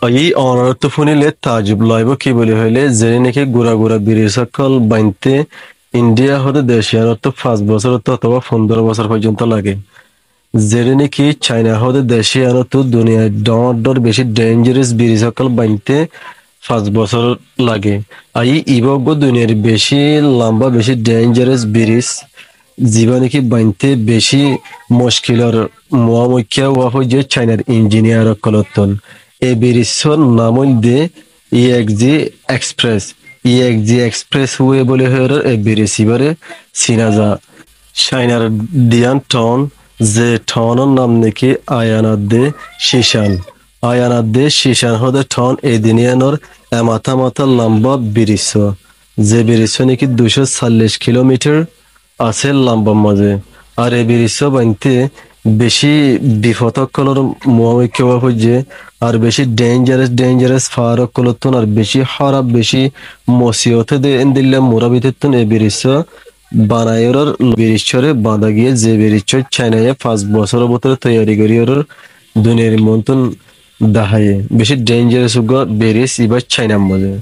এই অনর্থ ফুনিলে তাজুব লইব কি বলি হইলে যে নাকি গুড়া গুড়া বিড়ি সকল বাইনতে ইন্ডিয়া হতে দেশিয়ার অর্থ 5 বছর অথবা 15 বছর পর্যন্ত লাগে। যেটা নাকি চায়না হতে দেশিয়ার অর্থ দুনিয়ায় ডর বেশি ডেঞ্জারাস বিড়ি সকল বাইনতে 5 বছর লাগে। আর এই ইবজ্ঞ দুনিয়ার বেশি লম্বা বেশি ডেঞ্জারাস ব্রিজ জীবা নাকি বাইনতে বেশি মুশকিলর মুখ্য হওয়া হয় যে চাইনার ইঞ্জিনিয়ার কলতন এই ব্রিজর নাম হইতে EXG express. EXG express way বলে হয়ে এই ব্রিজ এবারে চিনা যা চাইনার ডিয়ান টাউন যে টাউনের নাম নাকি আয়ানাদে শিশান। আয়ানাদে শিশান হতে টাউন এই দিনিয়ানোর মাথা মাথা লম্বা ব্রিজ যে ব্রিজ নাকি 240 কিলোমিটার আছে লম্বা মাঝে। আর এই ব্রিজ বানতে বেশি বিপদকলর মুখোমুখি হওয়া হচ্ছে আর বেশি ডেঞ্জারাস ফারকলতন আর বেশি খারাপ বেশি মসিয়তে দিলে মোরাবিতেতন এই ব্রিজ বানাইর ব্রিজরে বাঁধা গিয়ে যে ব্রিজ চাইনায় 5 বছর ভিতরে তৈরি করি ওর দুনিয়ার মতন দেখায় বেশি ডেঞ্জারাস ব্রিজ এবার চাইনার মধ্যে।